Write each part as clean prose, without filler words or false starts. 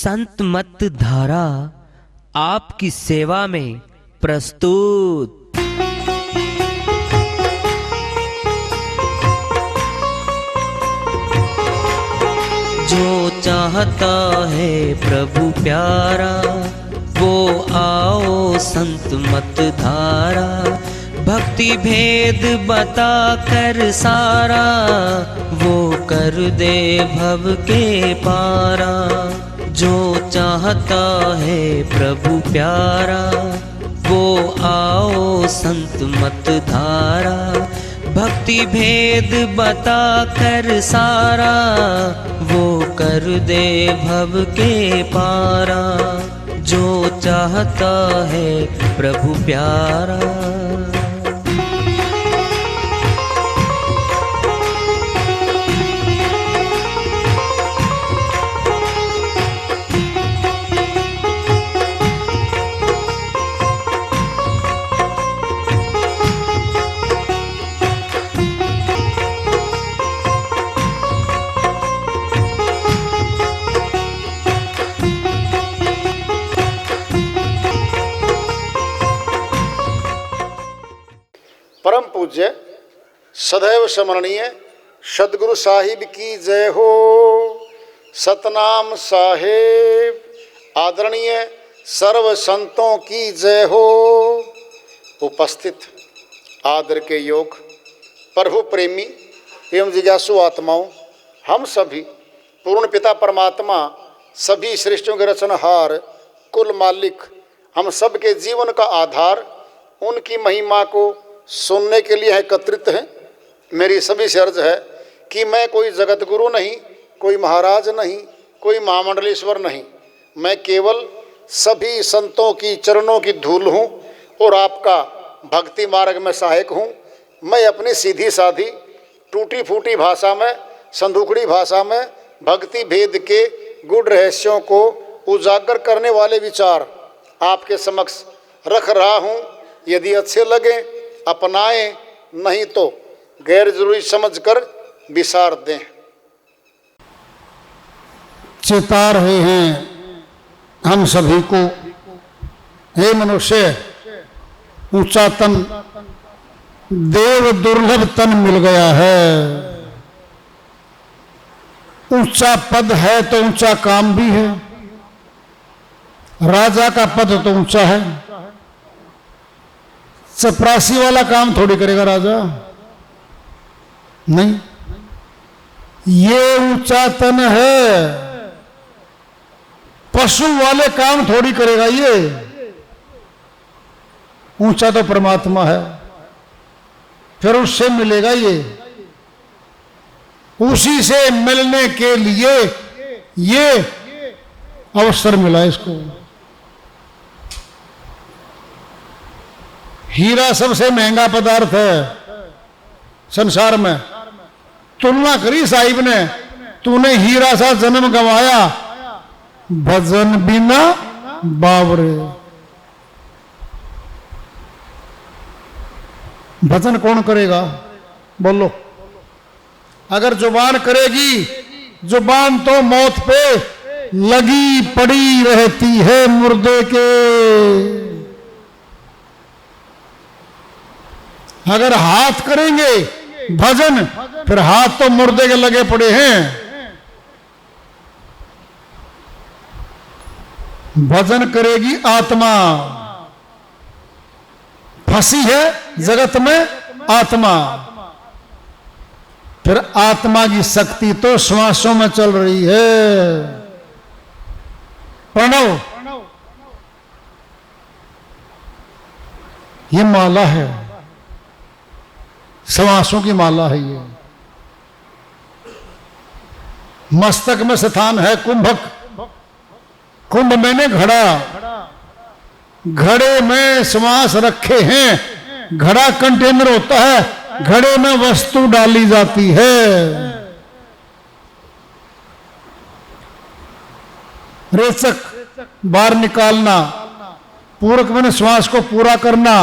संत मत धारा आपकी सेवा में प्रस्तुत। जो चाहता है प्रभु प्यारा वो आओ संत मत धारा, भक्ति भेद बता कर सारा वो कर दे भव के पारा। जो चाहता है प्रभु प्यारा वो आओ संत मत धारा, भक्ति भेद बता कर सारा वो कर दे भव के पारा। जो चाहता है प्रभु प्यारा। परम पूज्य सदैव स्मरणीय सदगुरु साहिब की जय हो। सतनाम साहेब आदरणीय सर्व संतों की जय हो। उपस्थित आदर के योग प्रभु प्रेमी एवं जिज्ञासु आत्माओं, हम सभी पूर्ण पिता परमात्मा सभी सृष्टियों के रचनहार कुल मालिक हम सब के जीवन का आधार उनकी महिमा को सुनने के लिए एकत्रित हैं। मेरी सभी से अर्ज है कि मैं कोई जगत गुरु नहीं, कोई महाराज नहीं, कोई महामंडलेश्वर नहीं, मैं केवल सभी संतों की चरणों की धूल हूँ और आपका भक्ति मार्ग में सहायक हूँ। मैं अपनी सीधी साधी टूटी फूटी भाषा में, संदूकड़ी भाषा में भक्ति भेद के गुड़ रहस्यों को उजागर करने वाले विचार आपके समक्ष रख रहा हूँ। यदि अच्छे लगे अपनाएं, नहीं तो गैर जरूरी समझकर विसार दें। चेता रहे हैं हम सभी को, हे मनुष्य ऊंचा तन देव दुर्लभ तन मिल गया है। ऊंचा पद है तो ऊंचा काम भी है। राजा का पद तो ऊंचा है, चपरासी वाला काम थोड़ी करेगा राजा, नहीं। ये ऊंचा तन है, पशु वाले काम थोड़ी करेगा। ये ऊंचा तो परमात्मा है, फिर उससे मिलेगा। ये उसी से मिलने के लिए ये अवसर मिला इसको। हीरा सबसे महंगा पदार्थ है संसार में। तुलना करी साहिब ने, तूने हीरा सा जन्म गंवाया, भजन बिना बावरे। भजन कौन करेगा बोलो? अगर जुबान करेगी, जुबान तो मौत पे लगी पड़ी रहती है मुर्दे के। अगर हाथ करेंगे भजन, फिर हाथ तो मुर्दे के लगे पड़े हैं। भजन करेगी आत्मा, फंसी है जगत में आत्मा। फिर आत्मा की शक्ति तो श्वासों में चल रही है। प्रणव ये माला है, श्वासों की माला है। ये मस्तक में स्थान है कुंभक। कुंभ मैंने घड़ा, घड़े में श्वास रखे हैं। घड़ा कंटेनर होता है, घड़े में वस्तु डाली जाती है। रेचक बाहर निकालना, पूरक मैंने श्वास को पूरा करना,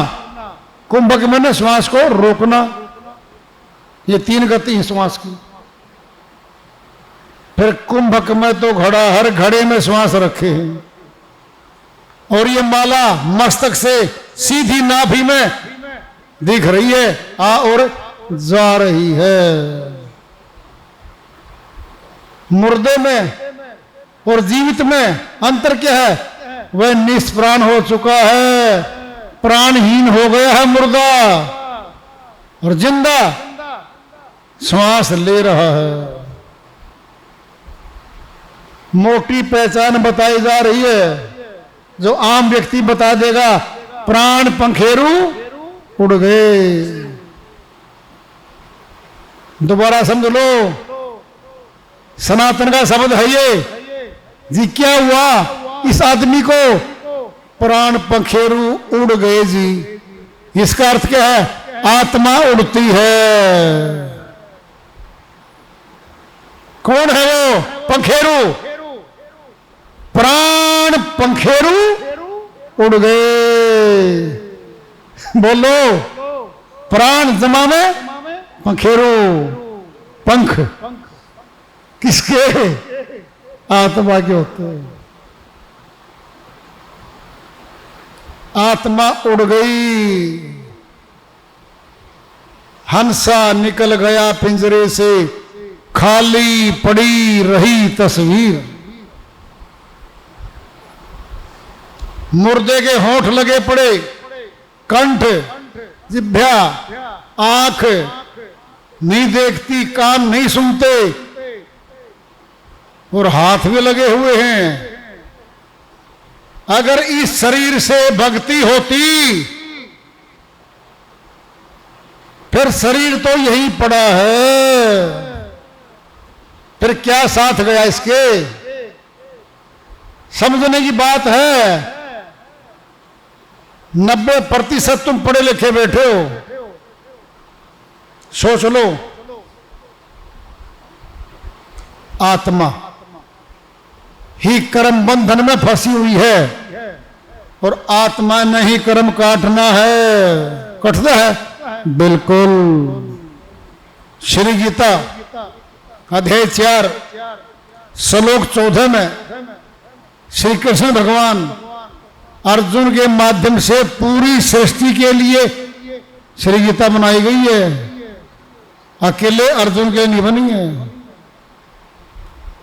कुंभक मैंने श्वास को रोकना। ये तीन गति है श्वास की। फिर कुंभक में तो घड़ा, हर घड़े में श्वास रखे हैं, और ये माला मस्तक से सीधी नाभि में दिख रही है, आ और जा रही है। मुर्दे में और जीवित में अंतर क्या है? वह निष्प्राण हो चुका है, प्राणहीन हो गया है मुर्दा, और जिंदा श्वास ले रहा है। मोटी पहचान बताई जा रही है, जो आम व्यक्ति बता देगा, प्राण पंखेरु उड़ गए। दोबारा समझ लो, सनातन का शब्द है ये जी। क्या हुआ इस आदमी को? प्राण पंखेरु उड़ गए जी। इसका अर्थ क्या है? आत्मा उड़ती है। कौन है वो पंखेरु? प्राण पंखेरु उड़ गए। बोलो, प्राण जमा में पंखेरु, पंख किसके? आत्मा के होते हैं। आत्मा उड़ गई। हंसा निकल गया पिंजरे से, खाली पड़ी रही तस्वीर। मुर्दे के होंठ लगे पड़े, कंठ, जिह्वा, आंख नहीं देखती, कान नहीं सुनते, और हाथ भी लगे हुए हैं। अगर इस शरीर से भक्ति होती, फिर शरीर तो यही पड़ा है, फिर क्या साथ गया इसके? समझने की बात है। 90% तुम पढ़े लिखे बैठे हो, सोच लो। आत्मा ही कर्म बंधन में फंसी हुई है, और आत्मा ने ही कर्म काटना है। कटता है बिल्कुल। श्री गीता अध्याय 4 श्लोक 14 में श्री कृष्ण भगवान अर्जुन के माध्यम से पूरी सृष्टि के लिए श्री गीता बनाई गई है, अकेले अर्जुन के नहीं बनी है।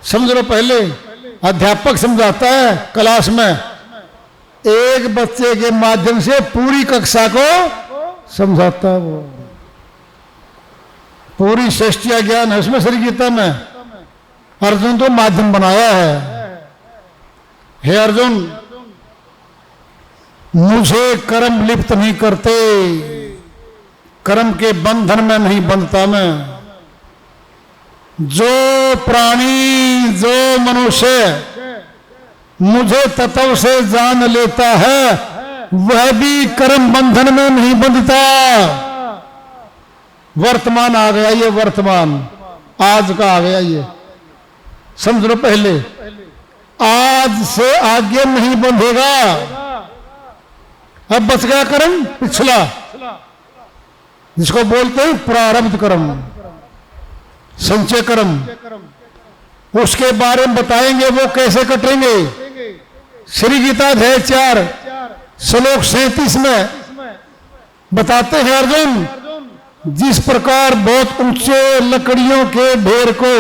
समझ लो, पहले अध्यापक समझाता है क्लास में, एक बच्चे के माध्यम से पूरी कक्षा को समझाता है। वो पूरी सृष्टि का ज्ञान है उसमें, श्री गीता में। अर्जुन तो माध्यम बनाया है। हे अर्जुन, मुझे कर्म लिप्त नहीं करते, कर्म के बंधन में नहीं बंधता मैं। जो प्राणी, जो मनुष्य मुझे तत्व से जान लेता है, वह भी कर्म बंधन में नहीं बंधता। वर्तमान आ गया ये, वर्तमान आज का आ गया ये, समझ लो। पहले आज से आगे नहीं बंधेगा। अब बच गया कर्म पिछला, जिसको बोलते हैं प्रारब्ध कर्म, संचय कर्म। उसके बारे में बताएंगे वो कैसे कटेंगे। श्री गीता अध्याय 4 श्लोक 37 में बताते हैं, अर्जुन, जिस प्रकार बहुत ऊंचे लकड़ियों के ढेर को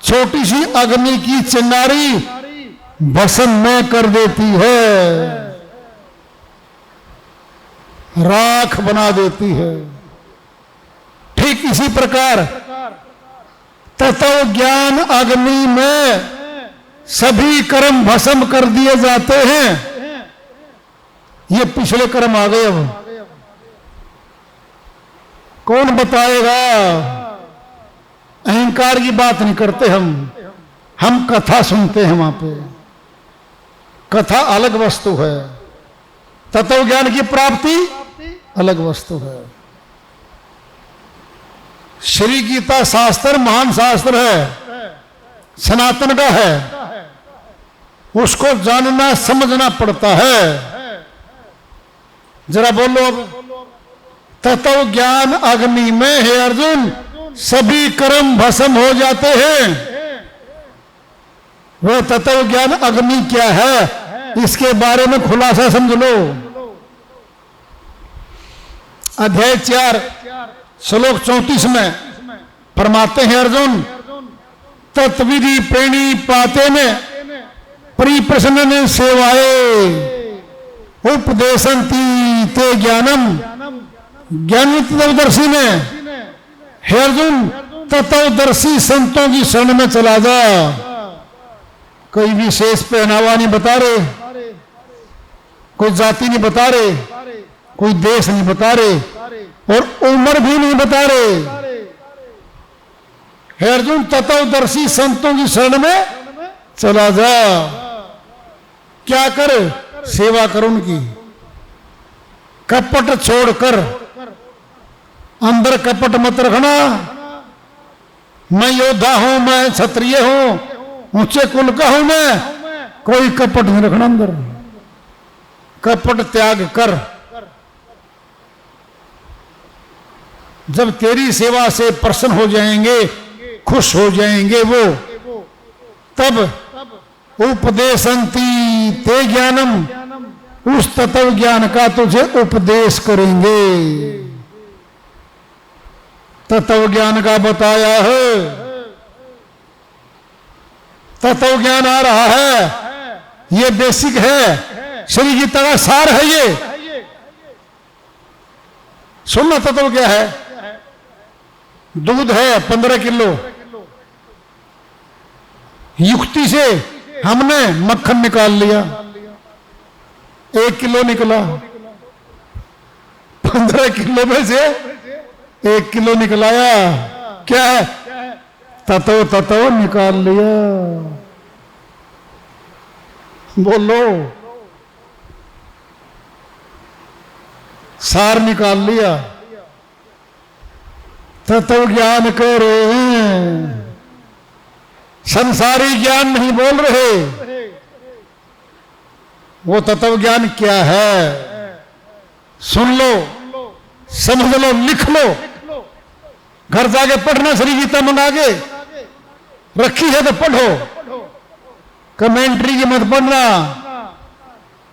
छोटी सी अग्नि की चिंगारी भस्म में कर देती है, राख बना देती है, ठीक इसी प्रकार तत्व ज्ञान अग्नि में सभी कर्म भस्म कर दिए जाते हैं। ये पिछले कर्म आ गए। अब कौन बताएगा? अहंकार की बात नहीं करते हम कथा सुनते हैं। वहां पे कथा अलग वस्तु है, तत्व ज्ञान की प्राप्ति अलग वस्तु है। श्री गीता शास्त्र महान शास्त्र है, सनातन का है, उसको जानना समझना पड़ता है। जरा बोलो, अब तत्व ज्ञान अग्नि में है अर्जुन, सभी कर्म भस्म हो जाते हैं। वह तत्व ज्ञान अग्नि क्या है, इसके बारे में खुलासा समझ लो। अध्याय 4 श्लोक 34 में फरमाते हैं, अर्जुन तत्विधि प्रेणी पाते ने परिप्रश्न ने सेवाए उपदेशंती ते ज्ञानम। ज्ञानी तत्वदर्शी ने, हे अर्जुन तत्वदर्शी संतों की शरण में चला जा। कोई विशेष पहनावा नहीं बता रहे, कोई जाति नहीं बता रहे, कोई देश नहीं बता रहे, और उम्र भी नहीं बता रहे। हे अर्जुन तत्वदर्शी संतों की शरण में चला जा। क्या कर? सेवा कर उनकी। कपट छोड़कर, अंदर कपट मत रखना। मैं योद्धा हूं, मैं क्षत्रिय हूं, ऊंचे कुल का हूं मैं, कोई कपट नहीं रखना अंदर। कपट त्याग कर। जब तेरी सेवा से प्रसन्न हो जाएंगे, खुश हो जाएंगे वो, तब उपदेशंती ते ज्ञानम, उस तत्व ज्ञान का तुझे उपदेश करेंगे। तत्व ज्ञान का बताया है, तत्व ज्ञान आ रहा है, ये बेसिक है, श्री गीता का सार है ये। सुनना तत्व क्या है? दूध है 15 किलो, युक्ति से हमने मक्खन निकाल लिया, 1 किलो निकला। 15 किलो में से 1 किलो निकलाया, क्या है? तत्व निकाल लिया। बोलो, सार निकाल लिया। तत्व ज्ञान कह रहे हैं, संसारी ज्ञान नहीं बोल रहे। वो तत्व ज्ञान क्या है? सुन लो, समझ लो, लिख लो, घर जाके पढ़ना। श्री गीता मंगा के रखी है तो पढ़ो, कमेंट्री की मत पढ़ना।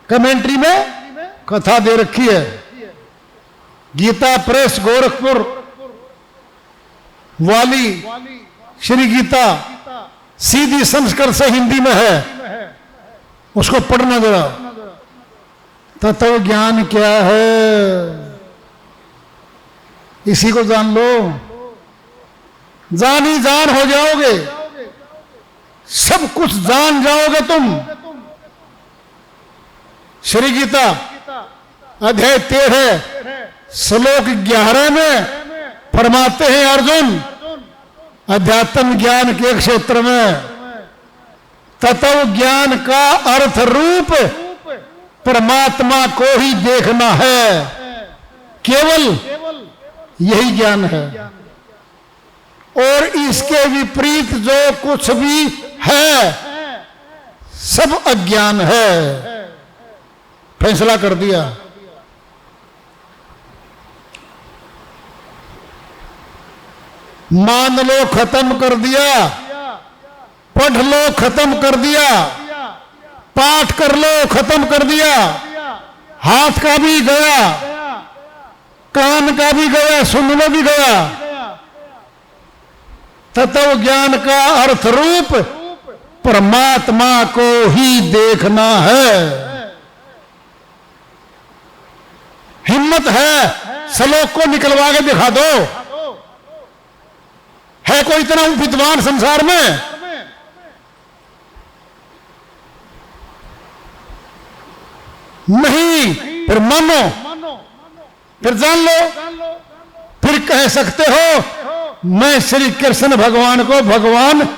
कमेंट्री में कथा दे रखी है। गीता प्रेस गोरखपुर वाली श्री गीता सीधी संस्कृत से हिंदी में है, उसको पढ़ना जरा। तत्व ज्ञान क्या है, इसी को जान लो, जान ही जान हो जाओगे, सब कुछ जान जाओगे तुम। श्री गीता अध्याय 13 श्लोक 11 में फरमाते हैं, अर्जुन अध्यात्म ज्ञान के क्षेत्र में तत्व ज्ञान का अर्थ रूप परमात्मा को ही देखना है, केवल यही ज्ञान है। और इसके विपरीत जो कुछ भी है सब अज्ञान है। फैसला कर दिया। मान लो, खत्म कर दिया। पढ़ लो, खत्म कर दिया। पाठ कर लो, खत्म कर दिया। हाथ का भी गया, कान का भी गया, सुनने भी गया। तत्व ज्ञान का अर्थ रूप परमात्मा को ही देखना है। हिम्मत है, श्लोक को निकलवा के दिखा दो। है कोई इतना विद्वान संसार में? नहीं। फिर मानो, फिर जान लो, फिर कह सकते हो मैं श्री कृष्ण भगवान को भगवान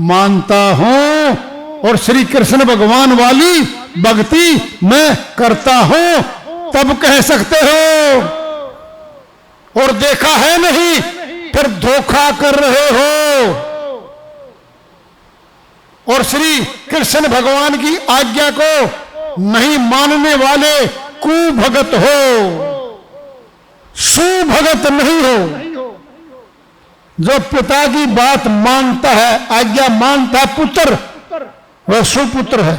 मानता हूं और श्री कृष्ण भगवान वाली भक्ति मैं करता हूं, तब कह सकते हो। और देखा है नहीं, फिर धोखा कर रहे हो और श्री कृष्ण भगवान की आज्ञा को नहीं मानने वाले कुभगत हो, सुभगत नहीं हो। जो पिता की बात मानता है, आज्ञा मानता है पुत्र, वह सुपुत्र है।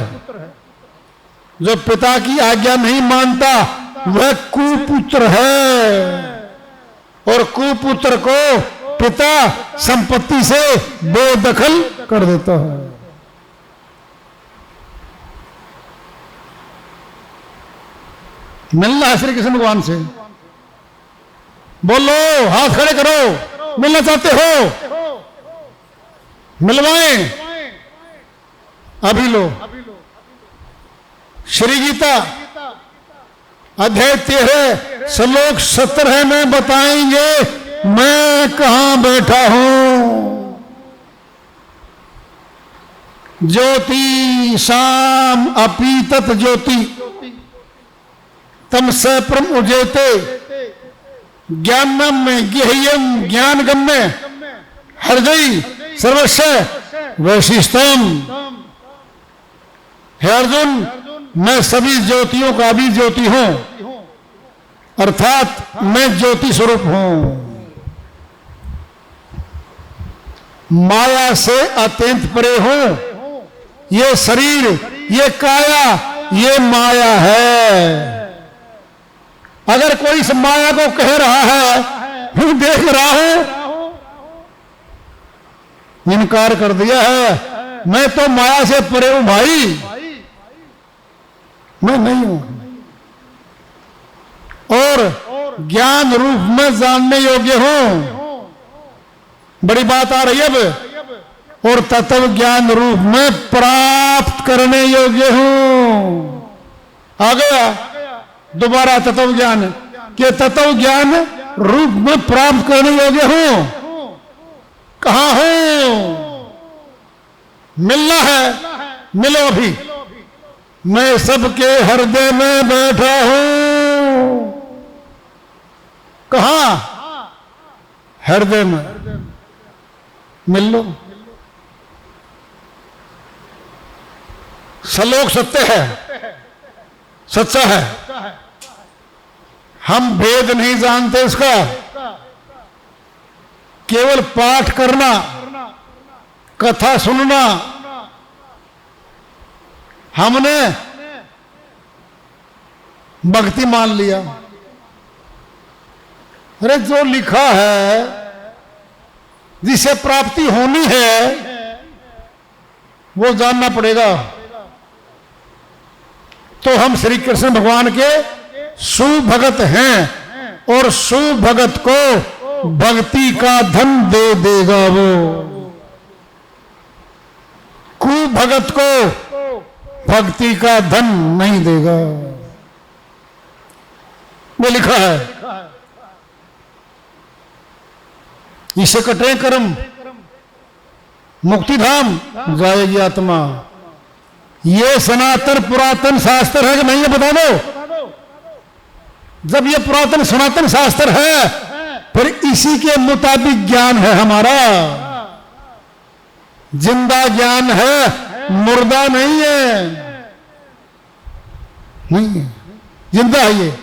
जो पिता की आज्ञा नहीं मानता वह कुपुत्र है, और कुपुत्र को पिता संपत्ति से बेदखल कर देता है। मिलना है श्री कृष्ण भगवान से, बोलो, हाथ खड़े करो, मिलना चाहते हो, मिलवाएं, अभी लो। श्री गीता अध्याय 13 श्लोक 17 में बताएंगे मैं कहां बैठा हूं। ज्योति शाम अपीतत ज्योति तम स परम उजेते ज्ञानम में गेह्यम ज्ञानगम में हृदय सर्वस्व वैशिष्टम। हे अर्जुन, मैं सभी ज्योतियों का भी ज्योति हूं, अर्थात मैं ज्योति स्वरूप हूं। माया से अत्यंत परे हूं। ये शरीर, ये काया, ये माया है। अगर कोई इस माया को कह रहा है मैं देख रहा हूं, इनकार कर दिया है। मैं तो माया से परे हूं भाई, मैं नहीं हूं। और ज्ञान रूप में जानने योग्य हूं। बड़ी बात आ रही है अब। और तत्व ज्ञान रूप में प्राप्त करने योग्य हूं। आ गया दोबारा तत्व ज्ञान, के तत्व ज्ञान रूप में प्राप्त करने योग्य हूं। कहां हूं? मिलना है, मिलो अभी। मैं सबके हृदय में बैठा हूं। कहां? हृदय में। मिल लो। श्लोक सत्य है, सच्चा है। हम भेद नहीं जानते इसका। केवल पाठ करना, कथा सुनना, हमने भक्ति मान लिया। अरे जो लिखा है, जिसे प्राप्ति होनी है, वो जानना पड़ेगा। तो हम श्री कृष्ण भगवान के सुभगत हैं, और सुभगत को भक्ति का धन दे देगा वो। कुभगत को भक्ति का धन नहीं देगा। वो लिखा है, इसे कटे कर्म मुक्तिधाम जाएगी आत्मा। ये सनातन पुरातन शास्त्र है कि नहीं, ये बता दो। जब ये पुरातन सनातन शास्त्र है, फिर इसी के मुताबिक ज्ञान है हमारा। जिंदा ज्ञान है, मुर्दा नहीं है। नहीं है, जिंदा है ये।